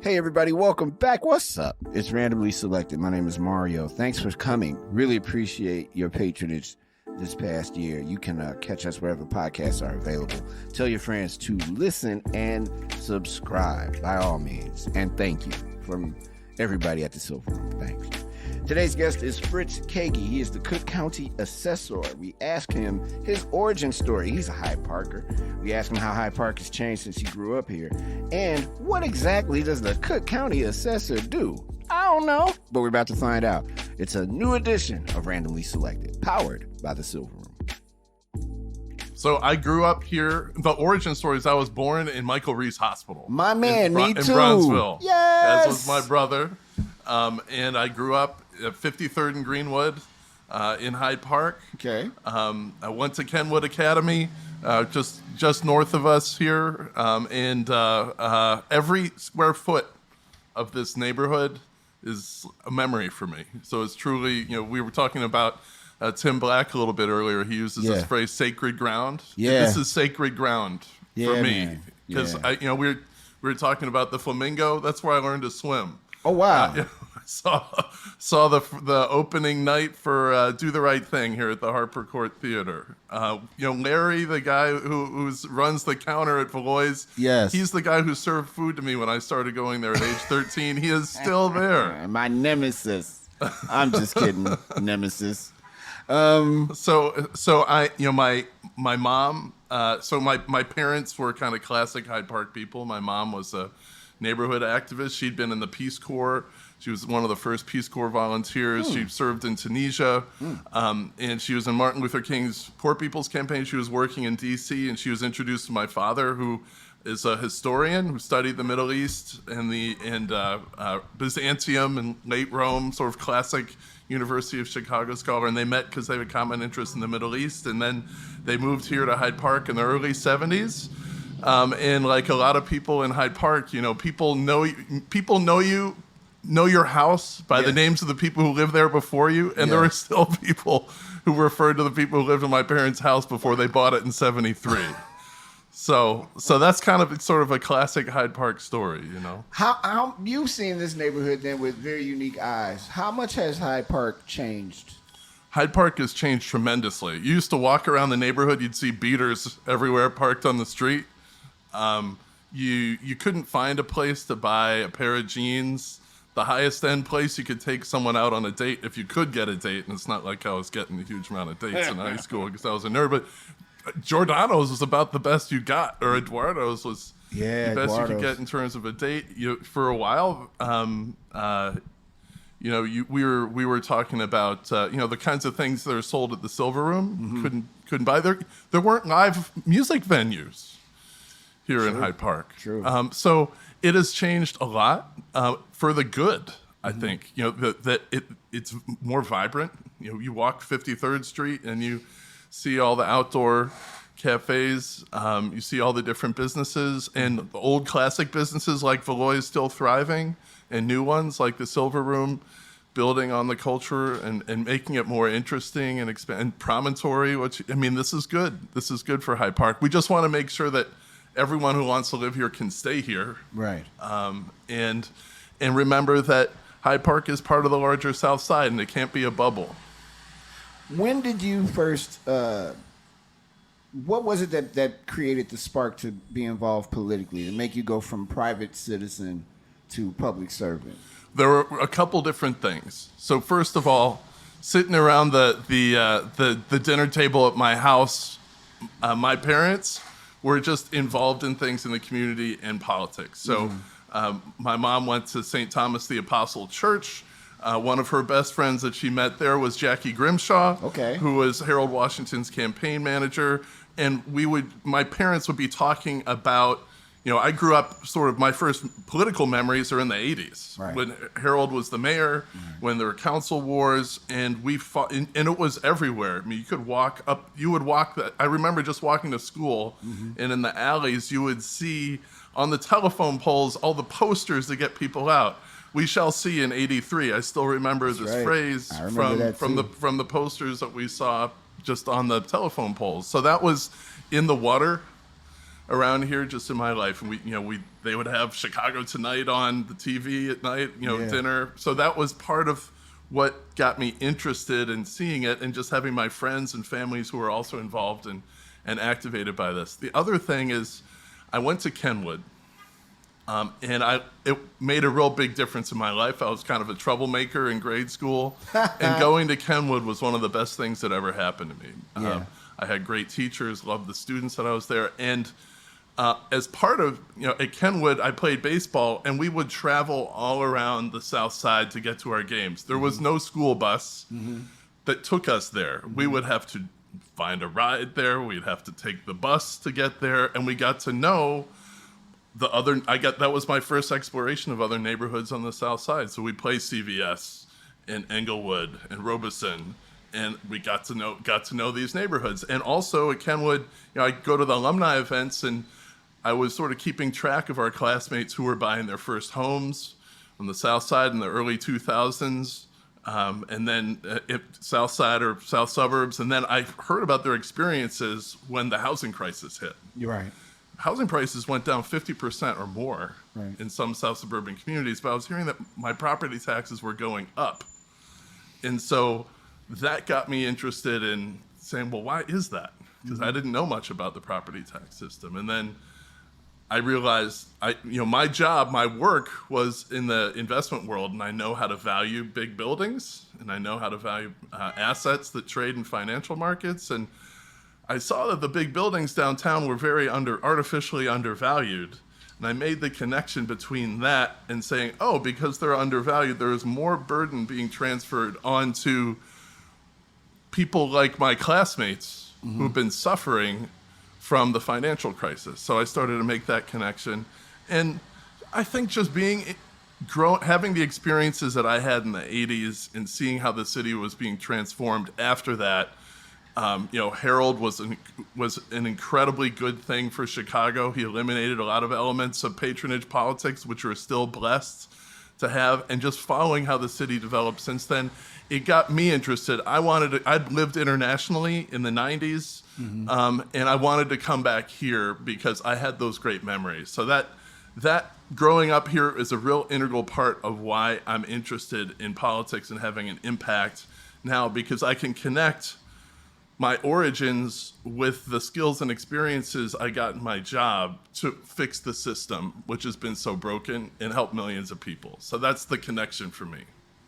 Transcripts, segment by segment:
Hey everybody, welcome back. What's up? It's Randomly Selected. My name is Mario. Thanks for coming. Really appreciate your patronage this past year. You can catch us wherever podcasts are available. Tell your friends to listen and subscribe by all means. And thank you from everybody at the Silver Room. Thanks. Today's guest is Fritz Kaegi. He is the Cook County Assessor. We ask him his origin story. He's a Hyde Parker. We ask him how Hyde Park has changed since he grew up here. And what exactly does the Cook County Assessor do? I don't know, but we're about to find out. It's a new edition of Randomly Selected, powered by the Silver Room. So I grew up here. The origin story is I was born in Michael Reese Hospital. My man, me too. In Bronzeville. Yes. As was my brother. And I grew up at 53rd and Greenwood in Hyde Park. Okay. I went to Kenwood Academy, just north of us here. And every square foot of this neighborhood is a memory for me. So it's truly, we were talking about Tim Black a little bit earlier. He uses this phrase, sacred ground. Yeah. This is sacred ground for me. Because we were talking about the flamingo. That's where I learned to swim. Oh, wow. Saw the opening night for Do the Right Thing here at the Harper Court Theater. Larry, the guy who runs the counter at Valois, he's the guy who served food to me when I started going there at age 13. He is still there. My nemesis. I'm just kidding, nemesis. So I, my mom, so my parents were kind of classic Hyde Park people. My mom was a neighborhood activist. She'd been in the Peace Corps. She was one of the first Peace Corps volunteers. She served in Tunisia, and she was in Martin Luther King's Poor People's Campaign. She was working in D.C., and she was introduced to my father, who is a historian who studied the Middle East and Byzantium and late Rome, sort of classic University of Chicago scholar. And they met because they had a common interest in the Middle East, and then they moved here to Hyde Park in the early 70s. And like a lot of people in Hyde Park, people know your house by the names of the people who lived there before you. And there are still people who referred to the people who lived in my parents' house before they bought it in 73. So that's kind of sort of a classic Hyde Park story, How you've seen this neighborhood then with very unique eyes. How much has Hyde Park changed? Hyde Park has changed tremendously. You used to walk around the neighborhood, you'd see beaters everywhere parked on the street. You couldn't find a place to buy a pair of jeans. The highest end place you could take someone out on a date, if you could get a date, and it's not like I was getting a huge amount of dates in high school because I was a nerd, but Giordano's was about the best you got, or Eduardo's was the best you could get in terms of a date. For a while, we were talking about the kinds of things that are sold at the Silver Room. Couldn't buy there. There weren't live music venues here in Hyde Park. True. So it has changed a lot for the good. I think that it's more vibrant. You walk 53rd Street and you see all the outdoor cafes. You see all the different businesses, and the old classic businesses like Valois still thriving, and new ones like the Silver Room building on the culture and making it more interesting and Promontory. This is good. This is good for Hyde Park. We just want to make sure that everyone who wants to live here can stay here. Right. And remember that Hyde Park is part of the larger South Side, and it can't be a bubble. When did you first, what was it that created the spark to be involved politically, to make you go from private citizen to public servant? There were a couple different things. So first of all, sitting around the dinner table at my house, my parents were just involved in things in the community and politics. So my mom went to St. Thomas the Apostle Church. One of her best friends that she met there was Jackie Grimshaw, who was Harold Washington's campaign manager. And my parents would be talking about, I grew up my first political memories are in the 80s, when Harold was the mayor, when there were council wars, and we fought, and it was everywhere. You could walk up, I remember just walking to school, and in the alleys, you would see on the telephone poles all the posters to get people out. We shall see in '83. I still remember this phrase from the posters that we saw just on the telephone poles. So that was in the water around here just in my life. And they would have Chicago Tonight on the TV at night, dinner. So that was part of what got me interested in seeing it, and just having my friends and families who were also involved and activated by this. The other thing is I went to Kenwood. And it made a real big difference in my life. I was kind of a troublemaker in grade school, and going to Kenwood was one of the best things that ever happened to me. Yeah. I had great teachers, loved the students that I was there, and as part of, at Kenwood, I played baseball, and we would travel all around the South Side to get to our games. There was no school bus that took us there. We would have to find a ride there. We'd have to take the bus to get there, and we got to know that was my first exploration of other neighborhoods on the South Side. So we played CVS and Englewood and Robeson, and we got to know these neighborhoods. And also at Kenwood, I go to the alumni events, and I was sort of keeping track of our classmates who were buying their first homes on the South Side in the early 2000s, and then South Side or South Suburbs. And then I heard about their experiences when the housing crisis hit. You're right. Housing prices went down 50% or more right. in some South suburban communities, but I was hearing that my property taxes were going up. And so that got me interested in saying, well, why is that? Because I didn't know much about the property tax system. And then I realized my work was in the investment world, and I know how to value big buildings, and I know how to value assets that trade in financial markets. And I saw that the big buildings downtown were very artificially undervalued. And I made the connection between that and saying, because they're undervalued, there is more burden being transferred onto people like my classmates who've been suffering from the financial crisis. So I started to make that connection. And I think just having the experiences that I had in the 80s and seeing how the city was being transformed after that, Harold was an incredibly good thing for Chicago. He eliminated a lot of elements of patronage politics, which we're still blessed to have. And just following how the city developed since then, it got me interested. I'd lived internationally in the 90s, and I wanted to come back here because I had those great memories. So that growing up here is a real integral part of why I'm interested in politics and having an impact now, because I can connect my origins with the skills and experiences I got in my job to fix the system, which has been so broken, and help millions of people. So that's the connection for me.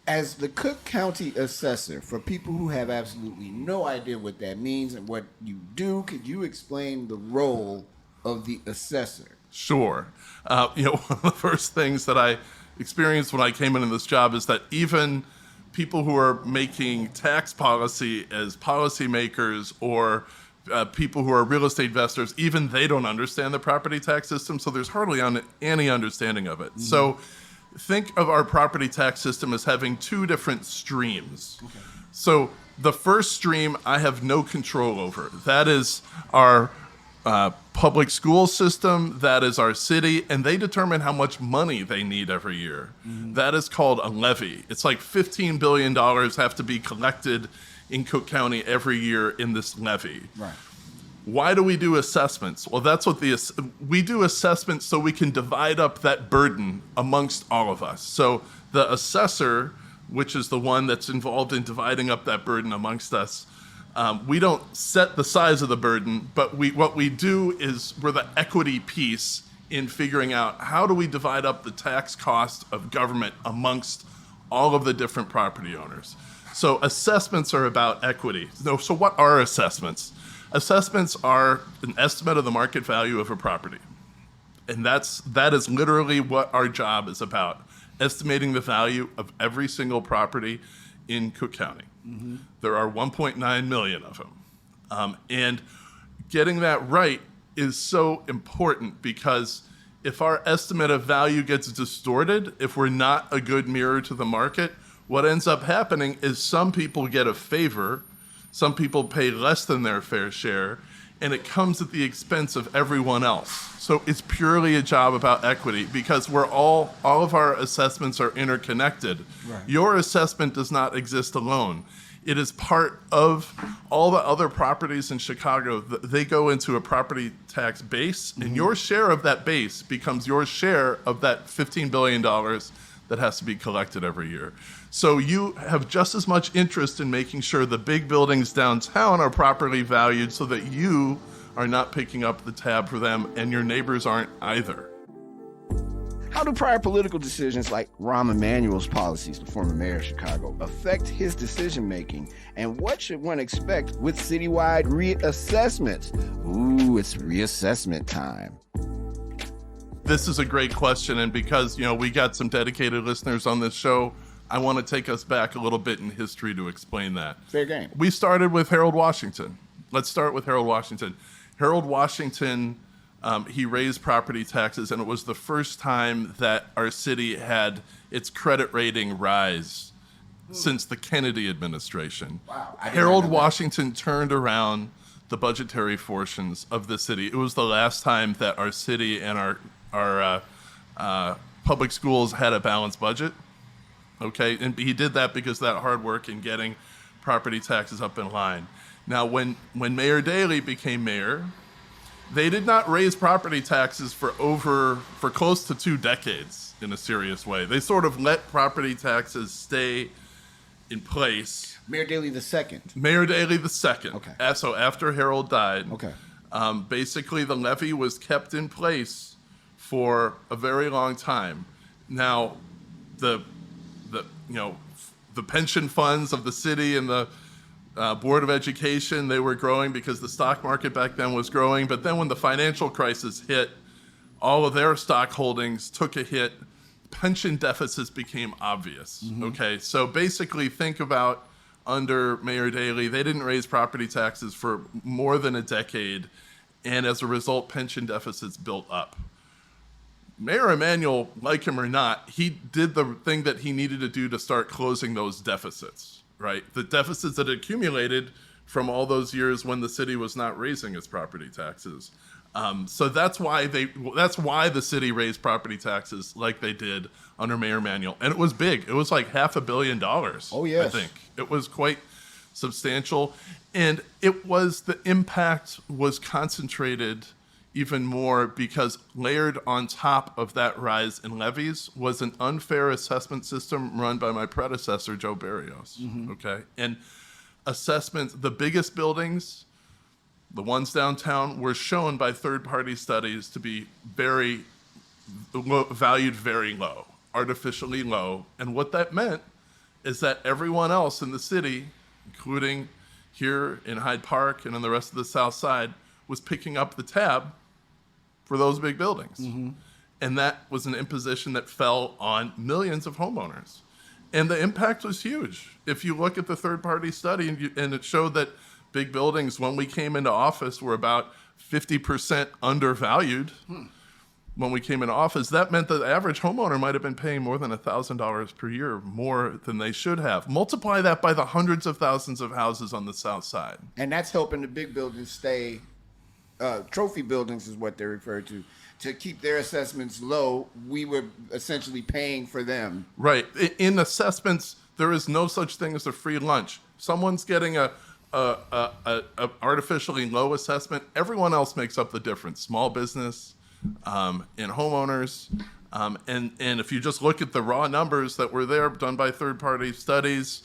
As the Cook County Assessor, for people who have absolutely no idea what that means and what you do, could you explain the role of the assessor? Sure. One of the first things that I experienced when I came into this job is that even people who are making tax policy as policymakers, or people who are real estate investors, even they don't understand the property tax system, so there's hardly any understanding of it. So think of our property tax system as having two different streams. Okay. So the first stream I have no control over. That is our public school system, that is our city, and they determine how much money they need every year. That is called a levy. It's like $15 billion have to be collected in Cook County every year in this levy. Right. Why do we do assessments? Well, that's what we do assessments so we can divide up that burden amongst all of us. So the assessor, which is the one that's involved in dividing up that burden amongst us, we don't set the size of the burden, but what we do is we're the equity piece in figuring out how do we divide up the tax cost of government amongst all of the different property owners. So assessments are about equity. So what are assessments? Assessments are an estimate of the market value of a property. And that is literally what our job is about, estimating the value of every single property in Cook County. There are 1.9 million of them. And getting that right is so important, because if our estimate of value gets distorted, if we're not a good mirror to the market, what ends up happening is some people get a favor, some people pay less than their fair share, and it comes at the expense of everyone else. So it's purely a job about equity, because we're all of our assessments are interconnected. Right. Your assessment does not exist alone. It is part of all the other properties in Chicago. They go into a property tax base, and your share of that base becomes your share of that $15 billion that has to be collected every year. So you have just as much interest in making sure the big buildings downtown are properly valued so that you are not picking up the tab for them and your neighbors aren't either. How do prior political decisions like Rahm Emanuel's policies, the former mayor of Chicago, affect his decision-making? And what should one expect with citywide reassessments? Ooh, it's reassessment time. This is a great question, and because, we got some dedicated listeners on this show, I want to take us back a little bit in history to explain that. Fair game. We started with Harold Washington. Let's start with Harold Washington. Harold Washington, he raised property taxes, and it was the first time that our city had its credit rating rise since the Kennedy administration. Wow. Harold Washington turned around the budgetary portions of the city. It was the last time that our city and our public schools had a balanced budget. Okay, and he did that because of that hard work in getting property taxes up in line. Now, when Mayor Daley became mayor, they did not raise property taxes for close to 2 decades in a serious way. They sort of let property taxes stay in place. Mayor Daley II. Mayor Daley II. Okay. So after Harold died, Okay. Basically the levy was kept in place for a very long time. Now, the pension funds of the city and the Board of Education, they were growing because the stock market back then was growing. But then when the financial crisis hit, all of their stock holdings took a hit. Pension deficits became obvious. Okay, so basically think about under Mayor Daley, they didn't raise property taxes for more than a decade. And as a result, pension deficits built up. Mayor Emanuel, like him or not, he did the thing that he needed to do to start closing those deficits, right? The deficits that accumulated from all those years when the city was not raising its property taxes. So that's why the city raised property taxes like they did under Mayor Emanuel. And it was big. It was like $500 million. Oh, yes. I think. It was quite substantial. And the impact was concentrated even more because layered on top of that rise in levies was an unfair assessment system run by my predecessor, Joe Barrios. Okay. And assessments, the biggest buildings, the ones downtown, were shown by third-party studies to be very low, valued very low, artificially low. And what that meant is that everyone else in the city, including here in Hyde Park and in the rest of the South Side, was picking up the tab for those big buildings. And that was an imposition that fell on millions of homeowners. And the impact was huge. If you look at the third-party study, and it showed that big buildings, when we came into office, were about 50% undervalued. When we came into office, that meant that the average homeowner might have been paying more than $1,000 per year, more than they should have. Multiply that by the hundreds of thousands of houses on the South Side. And that's helping the big buildings stay, trophy buildings is what they're referred to keep their assessments low. We were essentially paying for them. Right. In assessments, there is no such thing as a free lunch. Someone's getting a artificially low assessment. Everyone else makes up the difference. Small business, and homeowners. And if you just look at the raw numbers that were there done by third-party studies,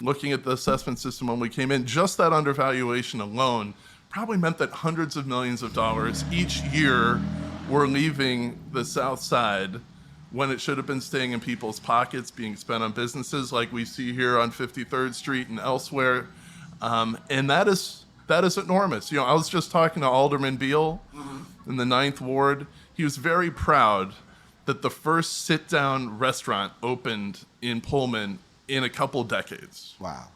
looking at the assessment system when we came in, just that undervaluation alone probably meant that hundreds of millions of dollars each year were leaving the South Side when it should have been staying in people's pockets, being spent on businesses like we see here on 53rd Street and elsewhere. And that is enormous. I was just talking to Alderman Beal in the 9th Ward. He was very proud that the first sit-down restaurant opened in Pullman in a couple decades. Wow.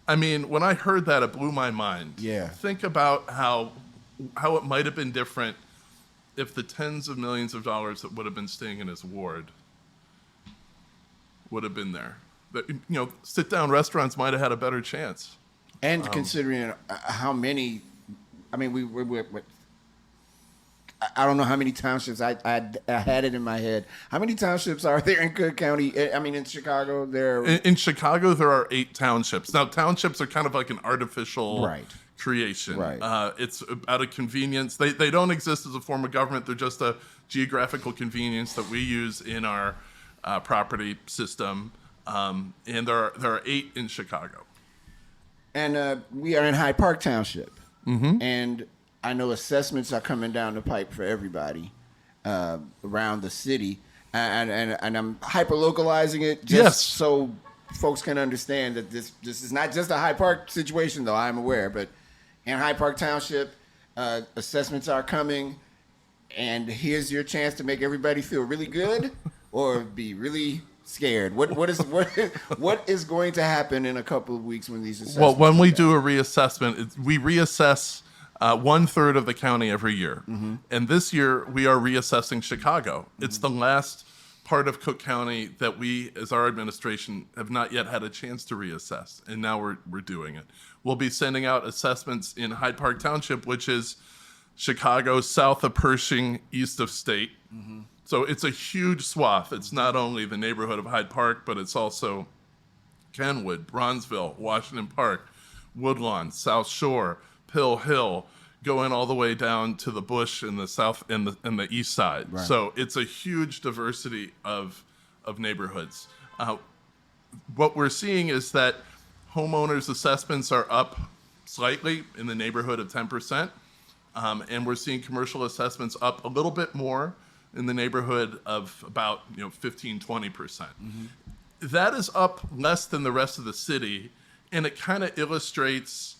I mean, when I heard that, it blew my mind. Yeah. Think about how it might have been different if the tens of millions of dollars that would have been staying in his ward would have been there. That, sit-down restaurants might have had a better chance. And considering how many, I mean, I don't know how many townships. I had it in my head. How many townships are there in Cook County? I mean, in Chicago, In Chicago, there are 8 townships. Now, townships are kind of like an artificial creation. Right. It's out of convenience. They don't exist as a form of government. They're just a geographical convenience that we use in our property system. And there are 8 in Chicago. And we are in Hyde Park Township. Mm-hmm. And I know assessments are coming down the pipe for everybody around the city. And I'm hyper-localizing it just so folks can understand that this is not just a Hyde Park situation, though, I'm aware. But in Hyde Park Township, assessments are coming. And here's your chance to make everybody feel really good or be really scared. What is going to happen in a couple of weeks when these assessments? Well, when we do a reassessment, we reassess 1/3 of the county every year, and this year we are reassessing Chicago. It's the last part of Cook County that we, as our administration, have not yet had a chance to reassess, and now we're doing it. We'll be sending out assessments in Hyde Park Township, which is Chicago, south of Pershing, east of State. So it's a huge swath. It's not only the neighborhood of Hyde Park, but it's also Kenwood, Bronzeville, Washington Park, Woodlawn, South Shore, Pill Hill, going all the way down to the Bush in the south and the east side. Right. So it's a huge diversity of neighborhoods. What we're seeing is that homeowners' assessments are up slightly in the neighborhood of 10%, and we're seeing commercial assessments up a little bit more in the neighborhood of about 15-20%. That is up less than the rest of the city, and it kind of illustrates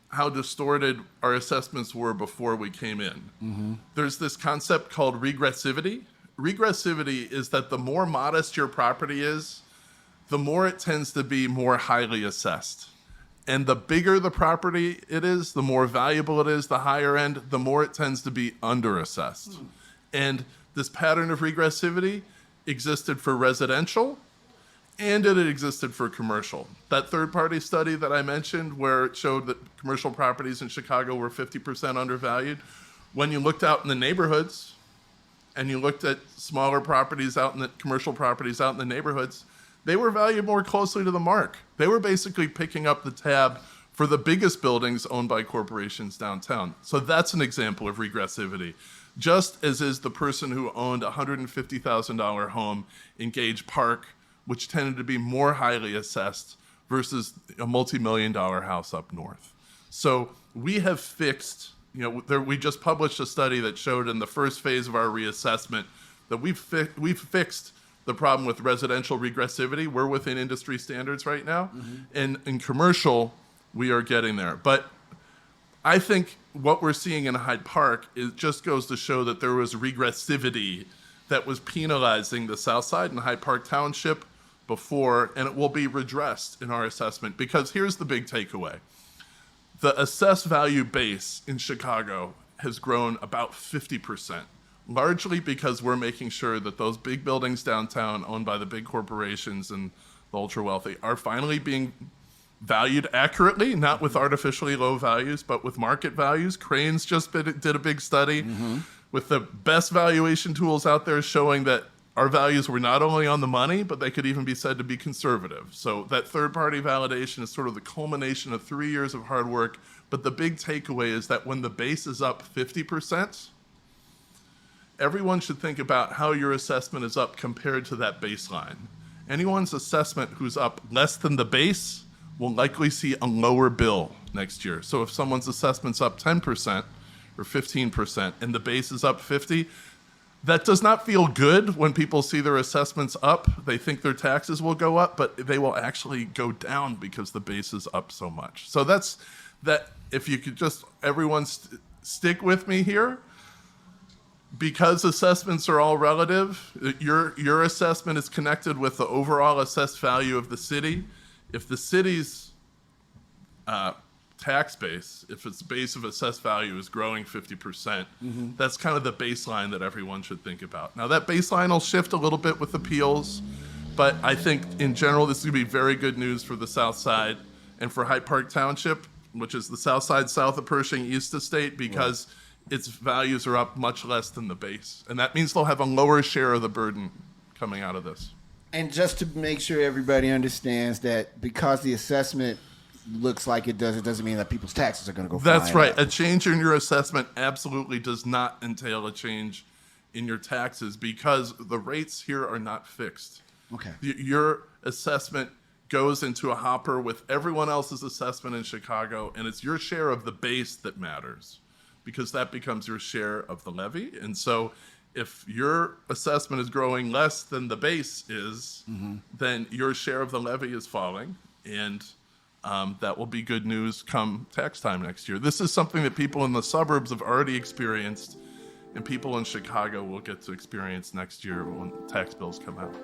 how distorted our assessments were before we came in. There's this concept called regressivity. Regressivity is that the more modest your property is, the more it tends to be more highly assessed. And the bigger the property it is, the more valuable it is, the higher end, the more it tends to be underassessed. And this pattern of regressivity existed for residential, and it existed for commercial. That third-party study that I mentioned, where it showed that commercial properties in Chicago were 50% undervalued, when you looked out in the neighborhoods and you looked at smaller properties out in the commercial properties out in the neighborhoods, they were valued more closely to the mark. They were basically picking up the tab for the biggest buildings owned by corporations downtown. So that's an example of regressivity. Just as is the person who owned a $150,000 home in Gage Park, which tended to be more highly assessed versus a multi-million-dollar house up north. So we have fixed, we just published a study that showed in the first phase of our reassessment that we've fixed the problem with residential regressivity. We're within industry standards right now. And in commercial, we are getting there. But I think what we're seeing in Hyde Park just goes to show that there was regressivity that was penalizing the South Side and Hyde Park Township before, and it will be redressed in our assessment. Because here's the big takeaway. The assessed value base in Chicago has grown about 50%, largely because we're making sure that those big buildings downtown owned by the big corporations and the ultra-wealthy are finally being valued accurately, not with artificially low values, but with market values. Cranes just did a big study with the best valuation tools out there showing that our values were not only on the money, but they could even be said to be conservative. So that third-party validation is sort of the culmination of 3 years of hard work. But the big takeaway is that when the base is up 50%, everyone should think about how your assessment is up compared to that baseline. Anyone's assessment who's up less than the base will likely see a lower bill next year. So if someone's assessment's up 10% or 15% and the base is up 50%, that does not feel good when people see their assessments up. They think their taxes will go up, but they will actually go down because the base is up so much. So that's that. If you could just, everyone stick with me here. Because assessments are all relative, your assessment is connected with the overall assessed value of the city. If the city's tax base, if its base of assessed value is growing 50%, that's kind of the baseline that everyone should think about. Now that baseline will shift a little bit with appeals, but I think in general this is going to be very good news for the South Side and for Hyde Park Township, which is the South Side south of Pershing, east of State, because its values are up much less than the base. And that means they'll have a lower share of the burden coming out of this. And just to make sure everybody understands that because the assessment looks like it doesn't mean that people's taxes are going to go flying That's right. up. A change in your assessment absolutely does not entail a change in your taxes because the rates here are not fixed. Okay. Your assessment goes into a hopper with everyone else's assessment in Chicago, and it's your share of the base that matters because that becomes your share of the levy. And so if your assessment is growing less than the base is, then your share of the levy is falling, and that will be good news come tax time next year. This is something that people in the suburbs have already experienced, and people in Chicago will get to experience next year when tax bills come out.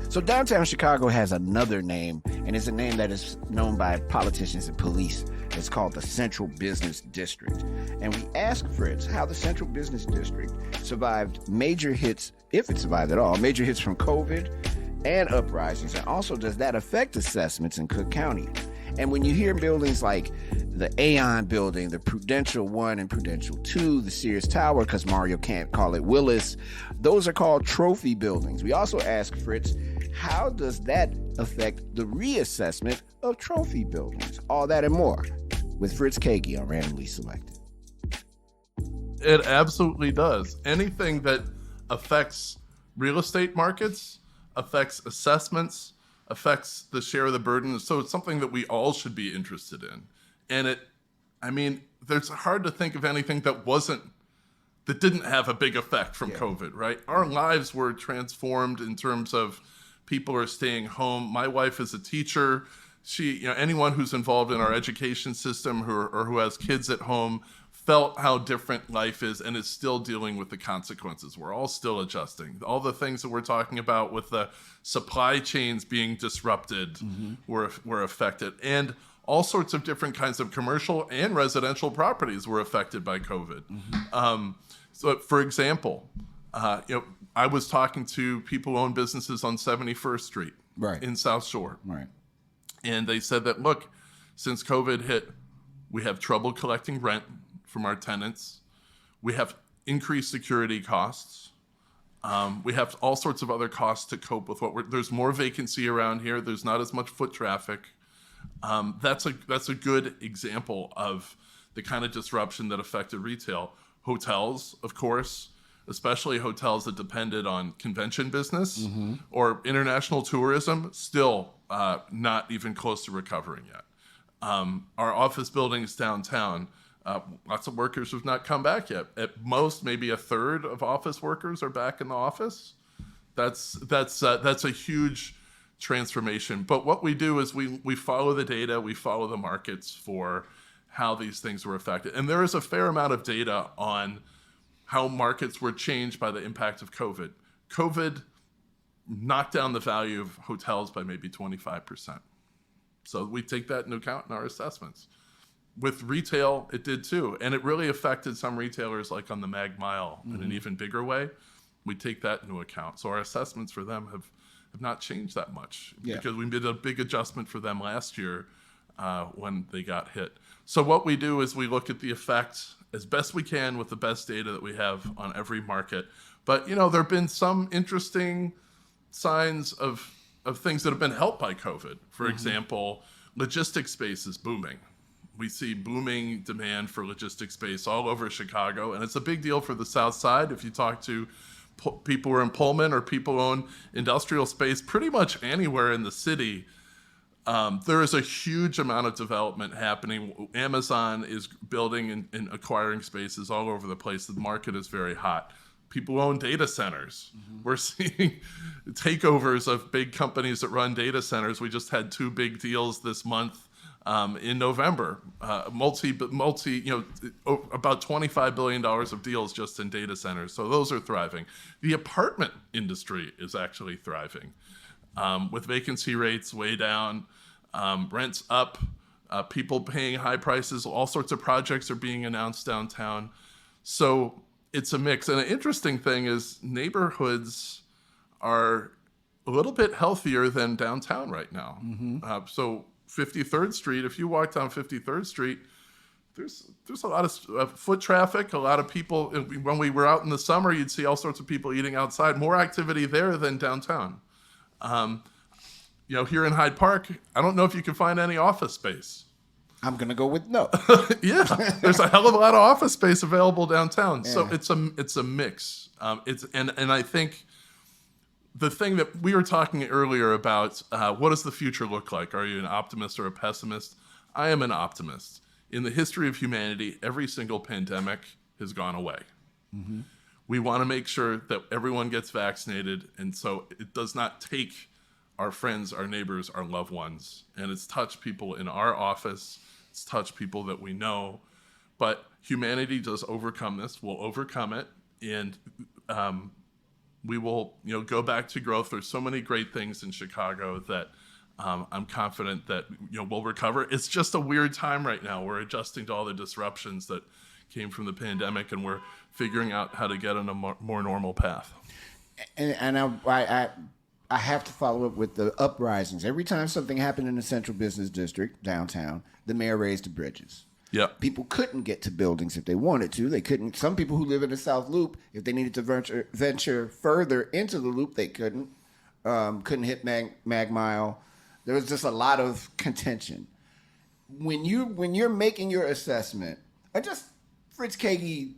So downtown Chicago has another name, and it's a name that is known by politicians and police. It's called the Central Business District. And we asked Fritz how the Central Business District survived major hits, if it survived at all, major hits from COVID and uprisings. And also, does that affect assessments in Cook County? And when you hear buildings like the Aon building, the Prudential 1 and Prudential 2, the Sears Tower, because Mario can't call it Willis, those are called trophy buildings. We also asked Fritz, how does that affect the reassessment of trophy buildings? All that and more with Fritz Kaegi on Randomly Selected. It absolutely does. Anything that affects real estate markets, affects assessments, affects the share of the burden. So it's something that we all should be interested in. And there's hard to think of anything that didn't have a big effect from COVID, right? Our lives were transformed in terms of people are staying home. My wife is a teacher. Anyone who's involved in our education system who has kids at home felt how different life is and is still dealing with the consequences. We're all still adjusting. All the things that we're talking about with the supply chains being disrupted were affected. And all sorts of different kinds of commercial and residential properties were affected by COVID. So, for example, I was talking to people who own businesses on 71st Street in South Shore. Right. And they said that, look, since COVID hit, we have trouble collecting rent from our tenants. We have increased security costs. We have all sorts of other costs to cope with there's more vacancy around here. There's not as much foot traffic. That's a good example of the kind of disruption that affected retail. Hotels, of course, especially hotels that depended on convention business or international tourism, still not even close to recovering yet. Our office buildings downtown, lots of workers have not come back yet. At most, maybe a third of office workers are back in the office. That's a huge transformation. But what we do is we follow the data, we follow the markets for how these things were affected. And there is a fair amount of data on how markets were changed by the impact of COVID. COVID knocked down the value of hotels by maybe 25%. So we take that into account in our assessments. With retail, it did too. And it really affected some retailers like on the Mag Mile in an even bigger way. We take that into account. So our assessments for them have not changed that much because we did a big adjustment for them last year when they got hit. So what we do is we look at the effect as best we can with the best data that we have on every market. But, there have been some interesting signs of things that have been helped by COVID. For example, logistics space is booming. We see booming demand for logistics space all over Chicago, and it's a big deal for the South Side. If you talk to people who are in Pullman or people who own industrial space, pretty much anywhere in the city, there is a huge amount of development happening. Amazon is building and acquiring spaces all over the place. The market is very hot. People who own data centers. We're seeing takeovers of big companies that run data centers. We just had 2 big deals this month in November. About $25 billion of deals just in data centers. So those are thriving. The apartment industry is actually thriving. With vacancy rates way down, rents up, people paying high prices, all sorts of projects are being announced downtown. So it's a mix. And an interesting thing is neighborhoods are a little bit healthier than downtown right now. So 53rd Street, if you walk down 53rd Street, there's a lot of foot traffic, a lot of people. When we were out in the summer, you'd see all sorts of people eating outside. More activity there than downtown. Here in Hyde Park, I don't know if you can find any office space. I'm gonna go with no. Yeah, there's a hell of a lot of office space available downtown. Yeah. So it's a mix. And I think the thing that we were talking earlier about, what does the future look like? Are you an optimist or a pessimist? I am an optimist. In the history of humanity, every single pandemic has gone away. Mm-hmm. We want to make sure that everyone gets vaccinated, and so it does not take our friends, our neighbors, our loved ones, and it's touched people in our office, it's touched people that we know, but humanity does overcome this. We'll overcome it, and we will, go back to growth. There's so many great things in Chicago that I'm confident that we'll recover. It's just a weird time right now. We're adjusting to all the disruptions that came from the pandemic, and we're figuring out how to get on a more normal path. And I have to follow up with the uprisings. Every time something happened in the Central Business District downtown, the mayor raised the bridges. Yeah, people couldn't get to buildings if they wanted to. They couldn't. Some people who live in the South Loop, if they needed to venture further into the loop, they couldn't. Couldn't hit Mag Mile. There was just a lot of contention. When you're making your assessment, and just Fritz Kaegi,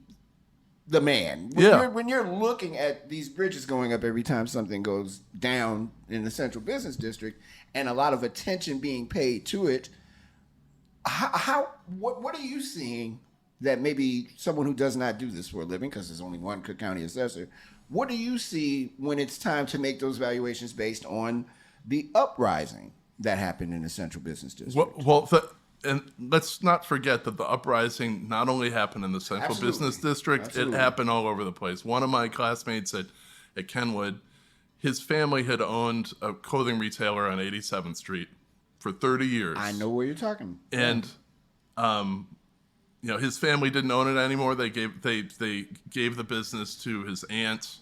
the man, when you're looking at these bridges going up every time something goes down in the Central Business District, and a lot of attention being paid to it, what are you seeing that maybe someone who does not do this for a living, because there's only one Cook County Assessor, what do you see when it's time to make those valuations based on the uprising that happened in the Central Business District? And let's not forget that the uprising not only happened in the Central Business District, it happened all over the place. One of my classmates at Kenwood, his family had owned a clothing retailer on 87th Street for 30 years. I know where you're talking. And, his family didn't own it anymore. They gave the business to his aunt,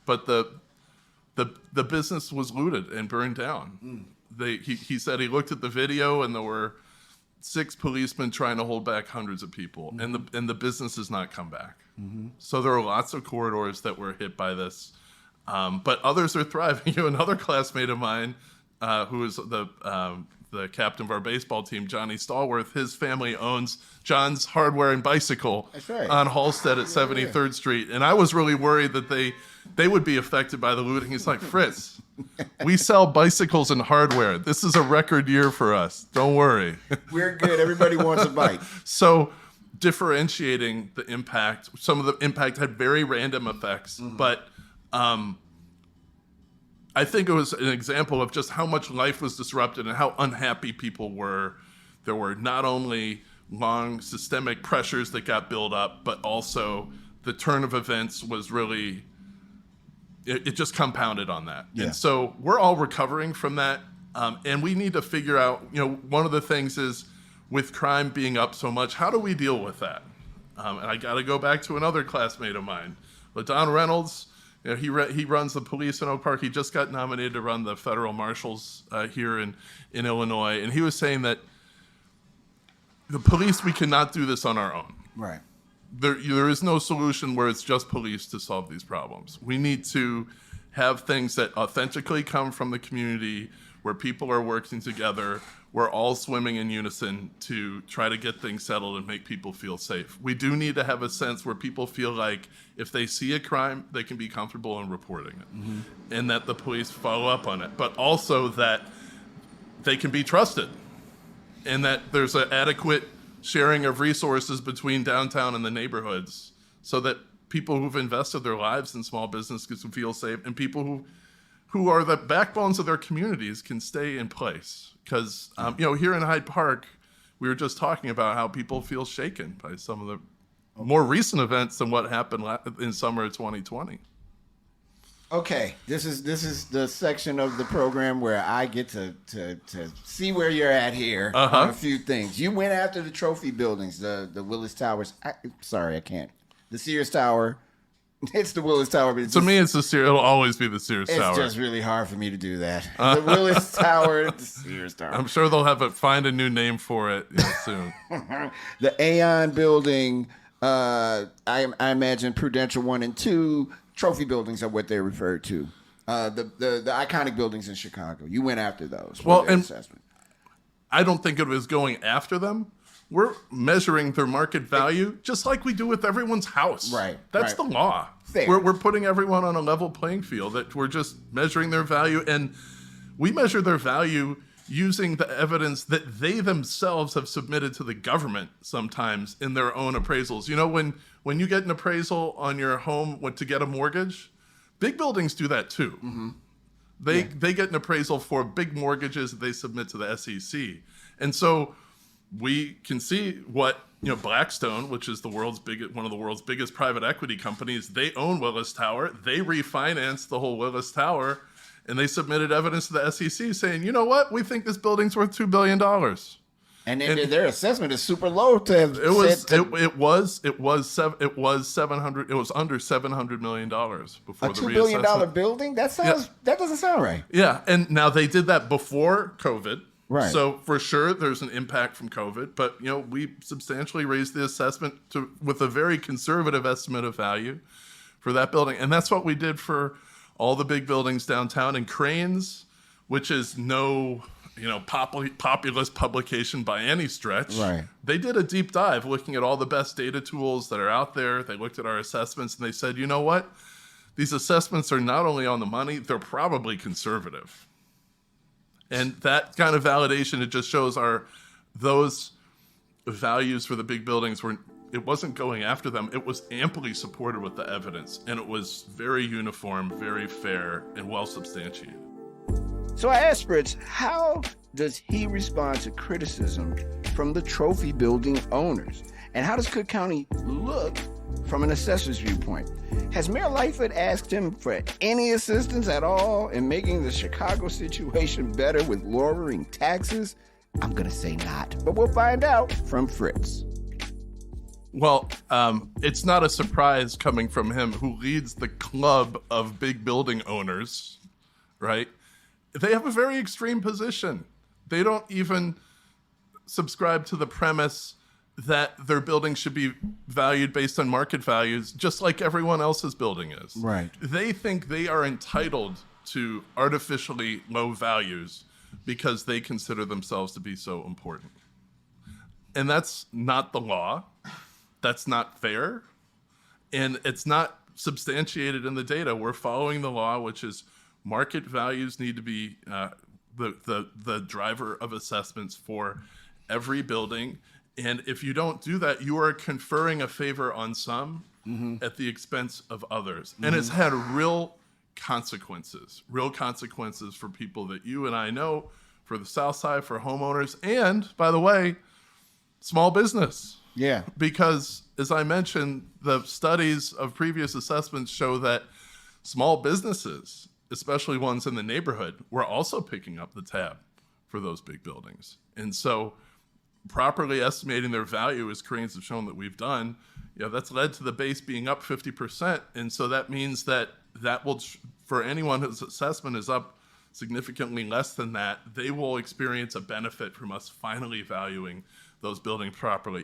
but the business was looted and burned down. He said he looked at the video and there were 6 policemen trying to hold back hundreds of people, and the business has not come back. Mm-hmm. So there are lots of corridors that were hit by this, but others are thriving. Another classmate of mine, who is the captain of our baseball team, Johnny Stallworth, his family owns John's Hardware and Bicycle on Halstead at 73rd Street, and I was really worried that they would be affected by the looting. He's like, Fritz, we sell bicycles and hardware. This is a record year for us. Don't worry. We're good. Everybody wants a bike. So differentiating the impact, some of the impact had very random effects, but I think it was an example of just how much life was disrupted and how unhappy people were. There were not only long systemic pressures that got built up, but also the turn of events was really... It just compounded on that. Yeah. And so we're all recovering from that. And we need to figure out, one of the things is with crime being up so much, how do we deal with that? And I got to go back to another classmate of mine, LaDon Reynolds. He runs the police in Oak Park. He just got nominated to run the federal marshals here in Illinois. And he was saying that the police, we cannot do this on our own. Right. There is no solution where it's just police to solve these problems. We need to have things that authentically come from the community, where people are working together, we're all swimming in unison to try to get things settled and make people feel safe. We do need to have a sense where people feel like if they see a crime, they can be comfortable in reporting it, and that the police follow up on it, but also that they can be trusted, and that there's an adequate sharing of resources between downtown and the neighborhoods, so that people who've invested their lives in small business can feel safe, and people who are the backbones of their communities can stay in place. Because here in Hyde Park, we were just talking about how people feel shaken by some of the more recent events than what happened in summer of 2020. Okay, this is the section of the program where I get to see where you're at here on a few things. You went after the trophy buildings, the Willis Towers. The Sears Tower, It's the Willis Tower. But To me, it's the Sears. It'll always be the Sears Tower. It's just really hard for me to do that. The Willis Tower, the Sears Tower. I'm sure they'll find a new name for it soon. The Aon building, I imagine Prudential 1 and 2, trophy buildings are what they're referred to. The iconic buildings in Chicago. You went after those. Well, and assessment. I don't think it was going after them. We're measuring their market value just like we do with everyone's house. Right. That's the law. Fair. We're putting everyone on a level playing field, that we're just measuring their value. And we measure their value using the evidence that they themselves have submitted to the government sometimes in their own appraisals. You know, when you get an appraisal on your home to get a mortgage, big buildings do that too. Mm-hmm. They get an appraisal for big mortgages that they submit to the SEC. And so we can see what, Blackstone, which is one of the world's biggest private equity companies, they own Willis Tower. They refinanced the whole Willis Tower, and they submitted evidence to the SEC saying, you know what, we think this building's worth $2 billion. And their assessment is super low to have it was under $700 million before a the $2 billion building. That doesn't sound right. Yeah, and now they did that before COVID. Right. So for sure, there's an impact from COVID, but we substantially raised the assessment with a very conservative estimate of value for that building, and that's what we did for all the big buildings downtown. And Cranes, which is no populist publication by any stretch. Right. They did a deep dive looking at all the best data tools that are out there. They looked at our assessments and they said, you know what? These assessments are not only on the money, they're probably conservative. And that kind of validation, it just shows those values for the big buildings it wasn't going after them. It was amply supported with the evidence, and it was very uniform, very fair, and well substantiated. So I asked Fritz, how does he respond to criticism from the trophy building owners? And how does Cook County look from an assessor's viewpoint? Has Mayor Lightfoot asked him for any assistance at all in making the Chicago situation better with lowering taxes? I'm going to say not, but we'll find out from Fritz. Well, it's not a surprise coming from him, who leads the club of big building owners, right? They have a very extreme position. They don't even subscribe to the premise that their building should be valued based on market values, just like everyone else's building is. Right. They think they are entitled to artificially low values because they consider themselves to be so important. And that's not the law. That's not fair. And it's not substantiated in the data. We're following the law, which is market values need to be the driver of assessments for every building. And if you don't do that, you are conferring a favor on some at the expense of others. And it's had real consequences for people that you and I know, for the South Side, for homeowners, and, by the way, small business. Yeah. Because, as I mentioned, the studies of previous assessments show that small businesses, especially ones in the neighborhood, were also picking up the tab for those big buildings. And so properly estimating their value, as Cranes have shown that we've done, that's led to the base being up 50%. And so that means that will, for anyone whose assessment is up significantly less than that, they will experience a benefit from us finally valuing those buildings properly.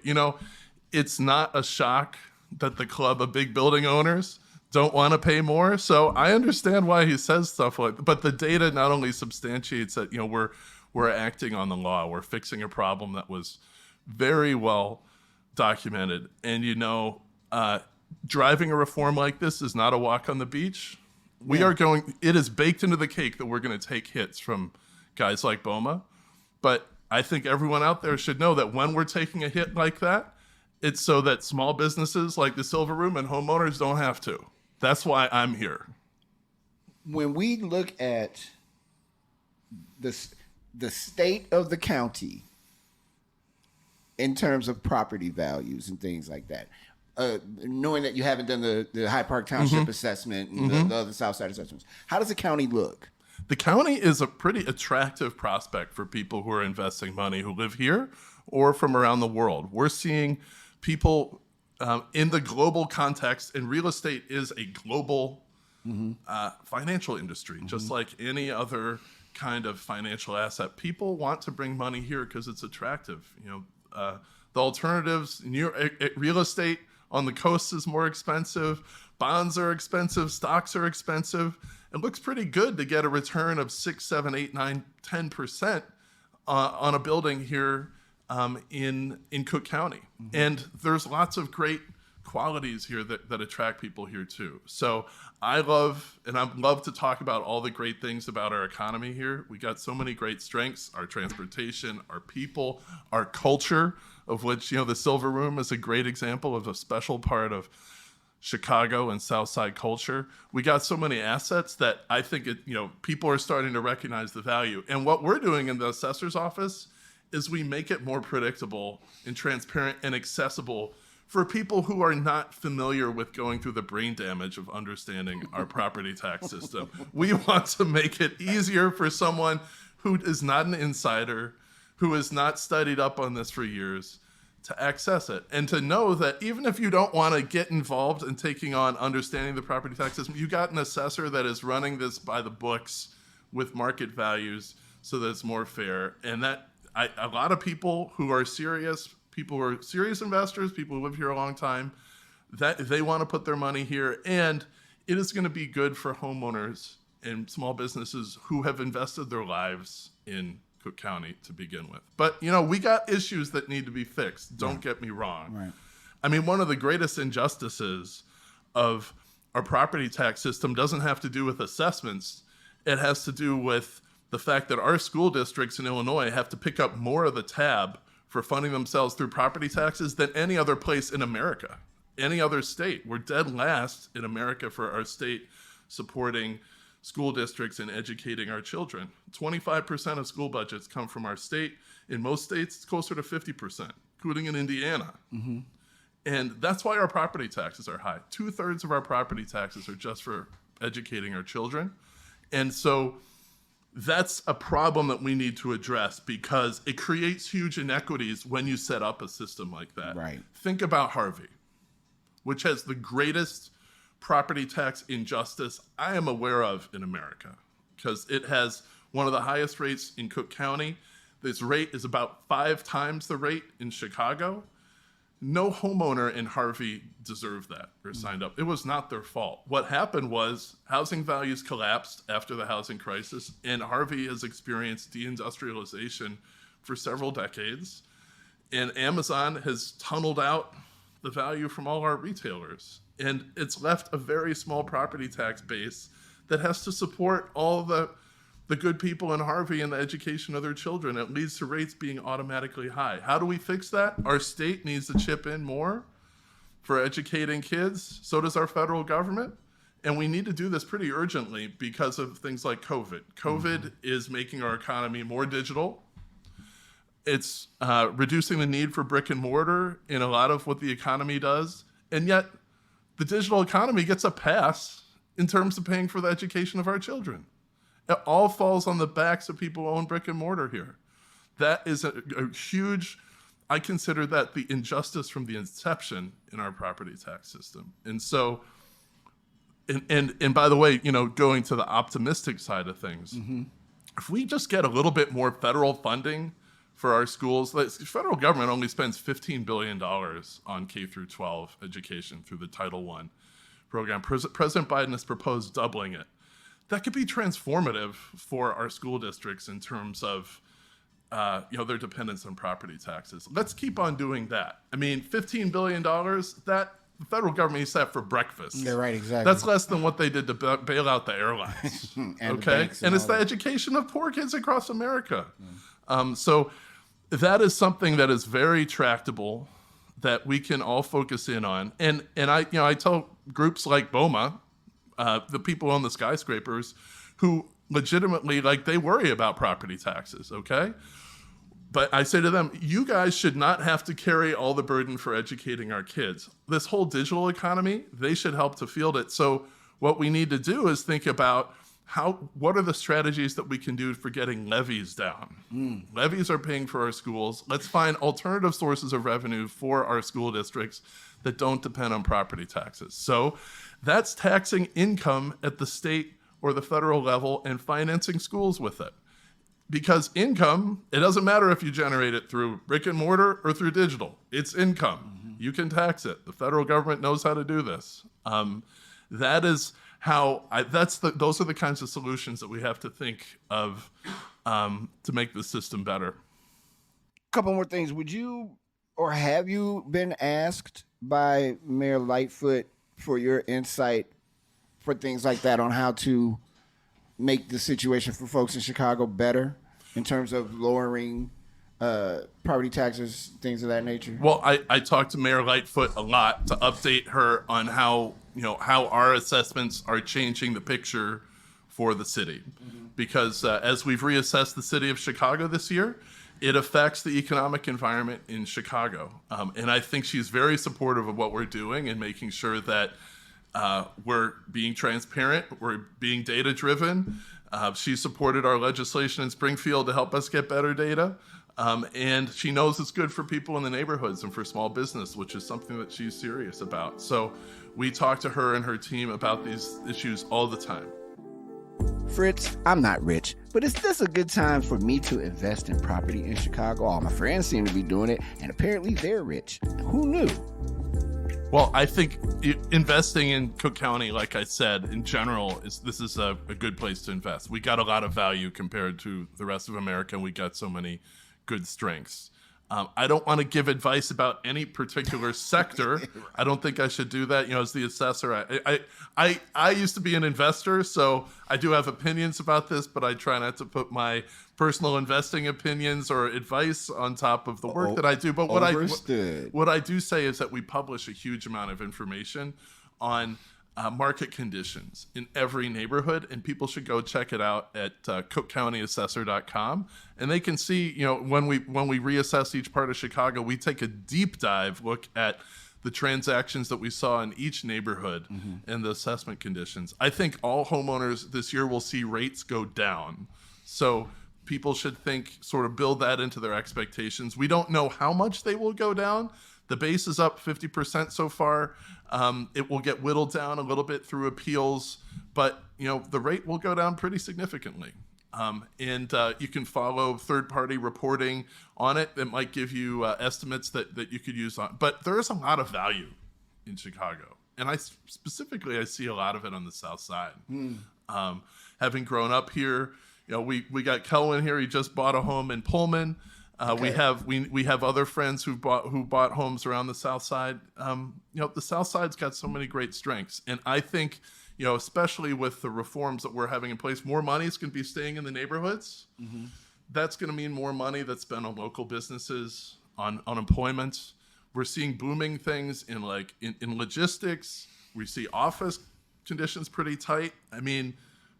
It's not a shock that the club of big building owners don't want to pay more. So I understand why he says stuff like that. But the data not only substantiates that, we're acting on the law. We're fixing a problem that was very well documented. And, driving a reform like this is not a walk on the beach. It is baked into the cake that we're going to take hits from guys like BOMA. But I think everyone out there should know that when we're taking a hit like that, it's so that small businesses like the Silver Room and homeowners don't have to. That's why I'm here. When we look at the state of the county in terms of property values and things like that, knowing that you haven't done the Hyde Park Township assessment and the other South Side assessments, how does the county look? The county is a pretty attractive prospect for people who are investing money who live here or from around the world. We're seeing people in the global context, and real estate is a global financial industry, just like any other kind of financial asset. People want to bring money here because it's attractive. The alternatives, real estate on the coast is more expensive. Bonds are expensive. Stocks are expensive. It looks pretty good to get a return of 6, 7, 8, 9, 10% on a building here in Cook County. And there's lots of great qualities here that attract people here too. So I love to talk about all the great things about our economy here. We got so many great strengths: our transportation, our people, our culture, of which, the Silver Room is a great example of a special part of Chicago and Southside culture. We got so many assets that I think people are starting to recognize the value. And what we're doing in the assessor's office is we make it more predictable and transparent and accessible for people who are not familiar with going through the brain damage of understanding our property tax system. We want to make it easier for someone who is not an insider, who has not studied up on this for years, to access it, and to know that even if you don't want to get involved in taking on understanding the property tax system, you got an assessor that is running this by the books with market values so that it's more fair. And that a lot of people who are serious investors, people who live here a long time, that they want to put their money here, and it is going to be good for homeowners and small businesses who have invested their lives in Cook County to begin with. But, we got issues that need to be fixed. Don't get me wrong. Right. I mean, one of the greatest injustices of our property tax system doesn't have to do with assessments. It has to do with the fact that our school districts in Illinois have to pick up more of the tab for funding themselves through property taxes than any other place in America, any other state. We're dead last in America for our state supporting school districts and educating our children. 25% of school budgets come from our state. In most states, it's closer to 50%, including in Indiana. And that's why our property taxes are high. 2/3 of our property taxes are just for educating our children. And so that's a problem that we need to address, because it creates huge inequities when you set up a system like that. Right. Think about Harvey, which has the greatest property tax injustice I am aware of in America, because it has one of the highest rates in Cook County. This rate is about 5 times the rate in Chicago. No homeowner in Harvey deserved that or signed up. It was not their fault. What happened was housing values collapsed after the housing crisis, and Harvey has experienced deindustrialization for several decades. And Amazon has tunneled out the value from all our retailers. And it's left a very small property tax base that has to support all the good people in Harvey and the education of their children. It leads to rates being automatically high. How do we fix that? Our state needs to chip in more for educating kids. So does our federal government. And we need to do this pretty urgently because of things like COVID. COVID is making our economy more digital. It's reducing the need for brick and mortar in a lot of what the economy does. And yet the digital economy gets a pass in terms of paying for the education of our children. It all falls on the backs of people who own brick and mortar here. That is a huge, I consider that the injustice from the inception in our property tax system. And so, and by the way, going to the optimistic side of things, if we just get a little bit more federal funding for our schools, the federal government only spends $15 billion on K through 12 education through the Title I program. President Biden has proposed doubling it. That could be transformative for our school districts in terms of their dependence on property taxes. Let's keep on doing that. I mean, $15 billion, that the federal government used that for breakfast. Yeah, right, exactly. That's less than what they did to bail out the airlines. Okay? And it's the education of poor kids across America. So that is something that is very tractable that we can all focus in on. And I tell groups like BOMA, the people on the skyscrapers, who legitimately, they worry about property taxes, okay? But I say to them, you guys should not have to carry all the burden for educating our kids. This whole digital economy, they should help to field it. So what we need to do is think about what are the strategies that we can do for getting levies down? Levies are paying for our schools. Let's find alternative sources of revenue for our school districts that don't depend on property taxes. So that's taxing income at the state or the federal level and financing schools with it. Because income, it doesn't matter if you generate it through brick and mortar or through digital. It's income. You can tax it. The federal government knows how to do this. That is how those are the kinds of solutions that we have to think of to make the system better. A couple more things. Would you or have you been asked by Mayor Lightfoot for your insight for things like that on how to make the situation for folks in Chicago better in terms of lowering property taxes, things of that nature? Well, I talked to Mayor Lightfoot a lot to update her on how our assessments are changing the picture for the city. Because as we've reassessed the city of Chicago this year, it affects the economic environment in Chicago. And I think she's very supportive of what we're doing and making sure that we're being transparent, we're being data-driven. She supported our legislation in Springfield to help us get better data. And she knows it's good for people in the neighborhoods and for small business, which is something that she's serious about. So we talk to her and her team about these issues all the time. Fritz, I'm not rich, but is this a good time for me to invest in property in Chicago? All my friends seem to be doing it, and apparently they're rich. Who knew? Well, I think investing in Cook County, like I said, in general, this is a good place to invest. We got a lot of value compared to the rest of America, and we got so many good strengths. I don't want to give advice about any particular sector. I don't think I should do that. As the assessor, I used to be an investor, so I do have opinions about this, but I try not to put my personal investing opinions or advice on top of the work that I do. But what I do say is that we publish a huge amount of information on market conditions in every neighborhood, and people should go check it out at cookcountyassessor.com, and they can see, when we reassess each part of Chicago, we take a deep dive look at the transactions that we saw in each neighborhood and the assessment conditions. I think all homeowners this year will see rates go down, so people should build that into their expectations. We don't know how much they will go down. The base is up 50% so far. It will get whittled down a little bit through appeals, but the rate will go down pretty significantly. And you can follow third-party reporting on it that might give you estimates that you could use on. But there is a lot of value in Chicago, and I see a lot of it on the South Side. Having grown up here, we got Kelwin here. He just bought a home in Pullman. Okay. We have other friends who bought homes around the South Side. The South Side's got so many great strengths, and I think especially with the reforms that we're having in place, more money is going to be staying in the neighborhoods. That's going to mean more money that's spent on local businesses, on employment. We're seeing booming things in logistics. We see office conditions pretty tight. I mean,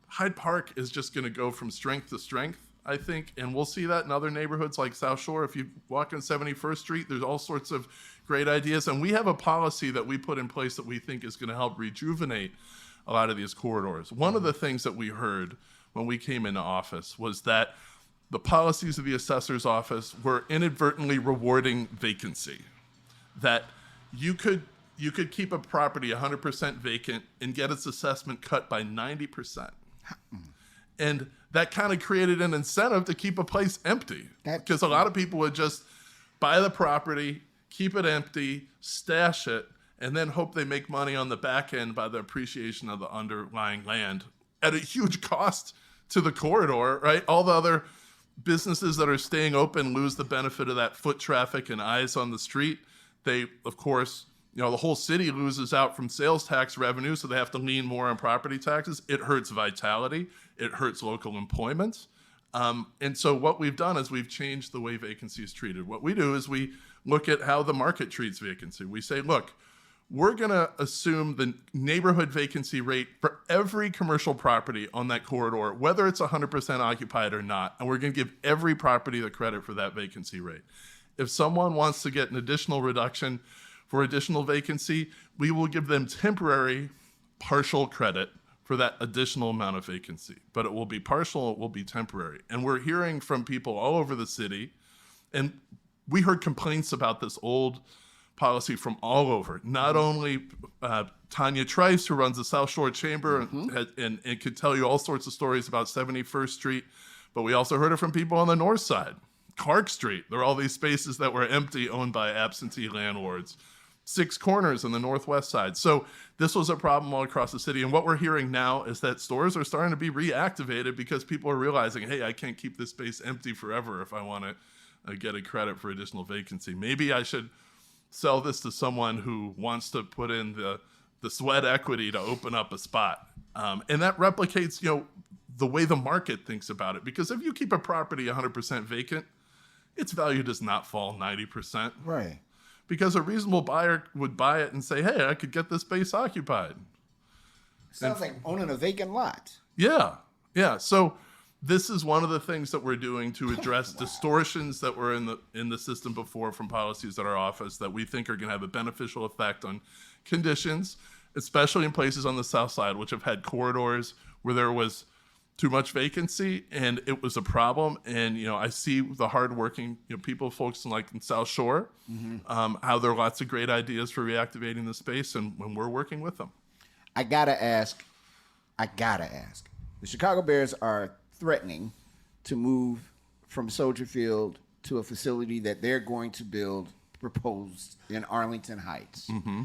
Hyde Park is just going to go from strength to strength, I think, and we'll see that in other neighborhoods like South Shore. If you walk on 71st Street, there's all sorts of great ideas, and we have a policy that we put in place that we think is going to help rejuvenate a lot of these corridors. One of the things that we heard when we came into office was that the policies of the assessor's office were inadvertently rewarding vacancy, that you could keep a property 100% vacant and get its assessment cut by 90%. And that kind of created an incentive to keep a place empty, because a lot of people would just buy the property, keep it empty, stash it, and then hope they make money on the back end by the appreciation of the underlying land at a huge cost to the corridor, right? All the other businesses that are staying open lose the benefit of that foot traffic and eyes on the street. They, of course, the whole city loses out from sales tax revenue, so they have to lean more on property taxes. It hurts vitality. It hurts local employment. And so what we've done is we've changed the way vacancy is treated. What we do is we look at how the market treats vacancy. We say, look, we're going to assume the neighborhood vacancy rate for every commercial property on that corridor, whether it's 100% occupied or not, and we're going to give every property the credit for that vacancy rate. If someone wants to get an additional reduction for additional vacancy, we will give them temporary partial credit for that additional amount of vacancy. But it will be partial, it will be temporary. And we're hearing from people all over the city, and we heard complaints about this old policy from all over. Not only Tanya Trice, who runs the South Shore Chamber and could tell you all sorts of stories about 71st Street, but we also heard it from people on the north side. Clark Street, there are all these spaces that were empty, owned by absentee landlords. Six Corners on the northwest side. So this was a problem all across the city. And what we're hearing now is that stores are starting to be reactivated because people are realizing, hey, I can't keep this space empty forever if I want to get a credit for additional vacancy. Maybe I should sell this to someone who wants to put in the sweat equity to open up a spot. And that replicates, the way the market thinks about it. Because if you keep a property 100% vacant, its value does not fall 90%. Right. Because a reasonable buyer would buy it and say, hey, I could get this space occupied. Sounds like owning a vacant lot. Yeah. So this is one of the things that we're doing to address distortions that were in the system before from policies at our office that we think are going to have a beneficial effect on conditions, especially in places on the south side, which have had corridors where there was too much vacancy and it was a problem. And, I see the hardworking, people, folks in South Shore, how there are lots of great ideas for reactivating the space, and when we're working with them. I gotta ask, the Chicago Bears are threatening to move from Soldier Field to a facility that they're going to proposed in Arlington Heights. Mm-hmm.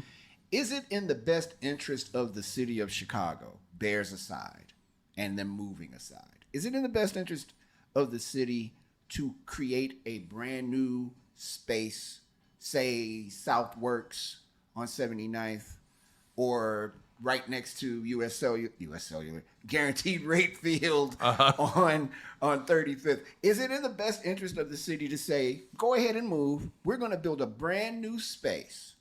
Is it in the best interest of the city of Chicago, Bears aside, and them moving aside, is it in the best interest of the city to create a brand new space, say Southworks on 79th, or right next to US Cellular, Guaranteed Rate Field on 35th? Is it in the best interest of the city to say, go ahead and move, we're going to build a brand new space?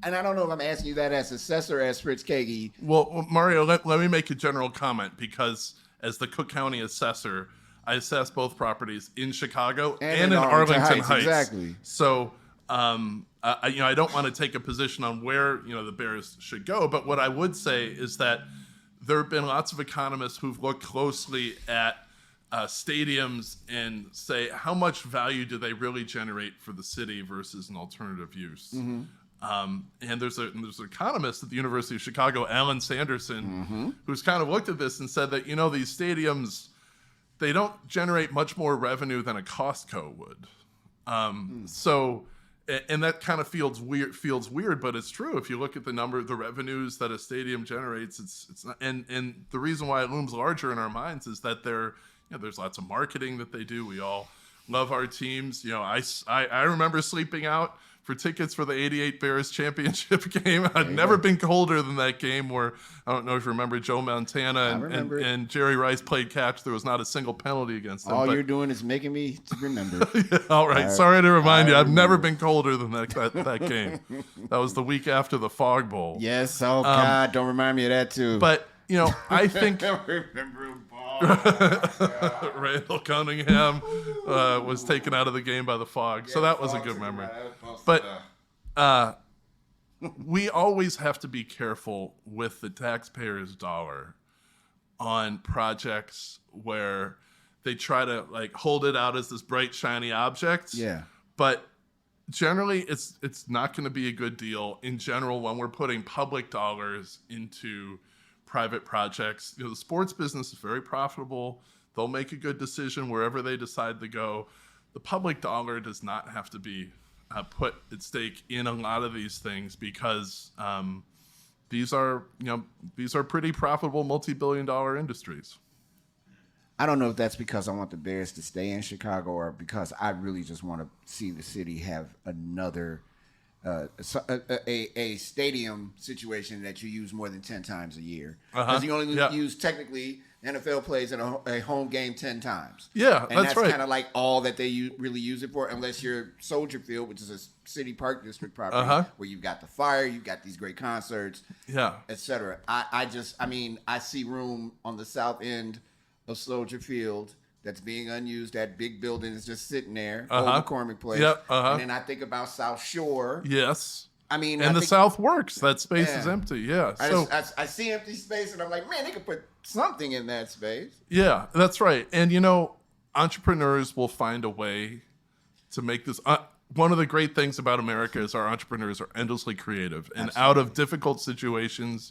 And I don't know if I'm asking you that as assessor, as Fritz Kaegi. Well, Mario, let me make a general comment, because as the Cook County Assessor, I assess both properties in Chicago and in Arlington Heights. Exactly. So, I don't want to take a position on where, the Bears should go. But what I would say is that there have been lots of economists who've looked closely at stadiums and say, how much value do they really generate for the city versus an alternative use? Mm-hmm. And there's an economist at the University of Chicago, Alan Sanderson, who's kind of looked at this and said that, these stadiums, they don't generate much more revenue than a Costco would. So, and that kind of feels weird, but it's true. If you look at the revenues that a stadium generates, it's not, and the reason why it looms larger in our minds is that there's lots of marketing that they do. We all love our teams. I remember sleeping out for tickets for the 88 Bears championship game. I'd never been colder than that game where, I don't know if you remember, Joe Montana and Jerry Rice played catch. There was not a single penalty against them. You're doing is making me to remember. Yeah, all right. Sorry to remind you. I've never been colder than that game. That was the week after the Fog Bowl. Yes. Oh, God. Don't remind me of that, too. But, I think... Randall Cunningham was taken out of the game by the fog. So that was a good memory. But we always have to be careful with the taxpayer's dollar on projects where they try to hold it out as this bright, shiny object. Yeah. But generally, it's not going to be a good deal in general when we're putting public dollars into private projects. The sports business is very profitable. They'll make a good decision wherever they decide to go. The public dollar does not have to be put at stake in a lot of these things, because these are pretty profitable multi-billion-dollar industries. I don't know if that's because I want the Bears to stay in Chicago or because I really just want to see the city have another a stadium situation that you use more than 10 times a year. Because you only use, technically, NFL plays in a home game 10 times. Yeah, and that's right. kind of like all that they really use it for, unless you're Soldier Field, which is a city park district property, where you've got the fire, you've got these great concerts, etc. I see room on the south end of Soldier Field that's being unused. That big building is just sitting there, Old McCormick Place. And then I think about South Shore. Yes. I mean, and the South works. That space is empty. Yeah. I see empty space and I'm like, man, they could put something in that space. Yeah, that's right. And, you know, entrepreneurs will find a way to make this. One of the great things about America is our entrepreneurs are endlessly creative. And out of difficult situations,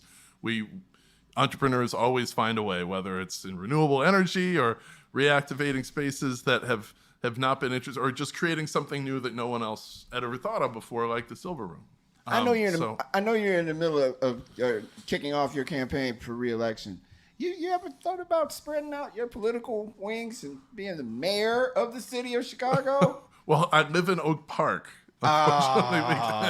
entrepreneurs always find a way, whether it's in renewable energy or reactivating spaces that have not been interested, or just creating something new that no one else had ever thought of before, like the Silver Room. I know you're in the middle of kicking off your campaign for re-election. You ever thought about spreading out your political wings and being the mayor of the city of Chicago? Well, I live in Oak Park.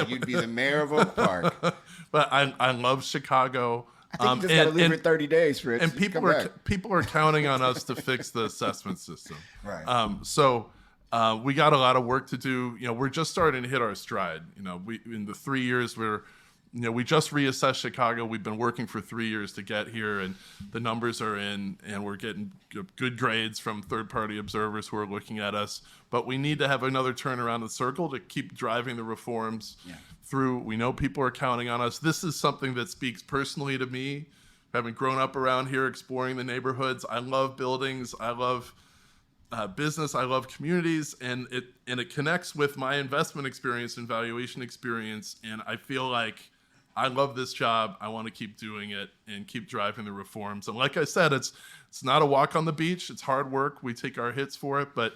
You'd be the mayor of Oak Park. But I love Chicago. I think you just got to live here 30 days, Fritz. And people are counting on us to fix the assessment system. Right. So we got a lot of work to do. You know, we're just starting to hit our stride. You know, in the 3 years we just reassessed Chicago. We've been working for 3 years to get here, and the numbers are in, and we're getting good grades from third-party observers who are looking at us. But we need to have another turn around the circle to keep driving the reforms through. We know people are counting on us. This is something that speaks personally to me, having grown up around here, exploring the neighborhoods. I love buildings. I love business. I love communities, and it connects with my investment experience and valuation experience. And I feel like I love this job. I want to keep doing it and keep driving the reforms. And like I said, it's not a walk on the beach. It's hard work. We take our hits for it, but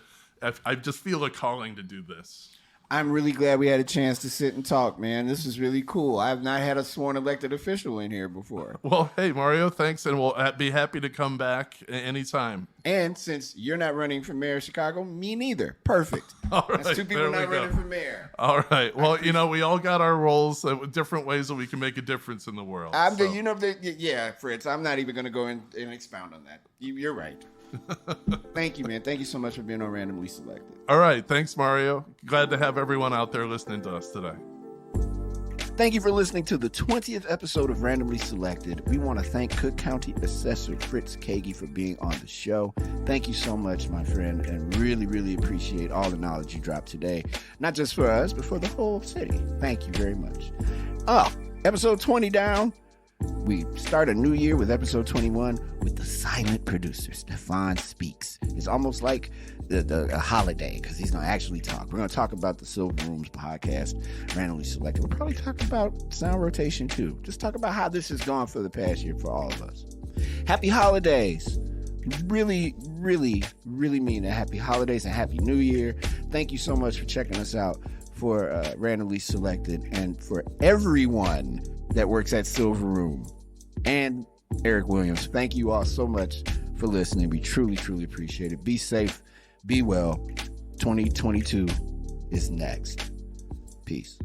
I just feel a calling to do this. I'm really glad we had a chance to sit and talk, man. This is really cool. I've not had a sworn elected official in here before. Well, hey, Mario, thanks, and we'll be happy to come back anytime. And since you're not running for mayor of Chicago, me neither. Perfect. All right, that's two people not running for mayor. All right. Well, you know, we all got our roles, different ways that we can make a difference in the world. Fritz, I'm not even going to go in and expound on that. You're right. Thank you, man. Thank you so much for being on Randomly Selected. All right. Thanks, Mario. Glad to have everyone out there listening to us today. Thank you for listening to the 20th episode of Randomly Selected. We want to thank Cook County Assessor Fritz Kaegi for being on the show. Thank you so much, my friend, and really, really appreciate all the knowledge you dropped today. Not just for us, but for the whole city. Thank you very much. Episode 20 down. We start a new year with episode 21 with the silent producer, Stefan Speaks. It's almost like a holiday because he's going to actually talk. We're going to talk about the Silver Rooms podcast, Randomly Selected. We'll probably talk about sound rotation too. Just talk about how this has gone for the past year for all of us. Happy holidays. Really, really, really mean it. Happy holidays and Happy New Year. Thank you so much for checking us out for Randomly Selected, and for everyone that works at Silver Room and Eric Williams. Thank you all so much for listening. We truly, truly appreciate it. Be safe. Be well. 2022 is next. Peace.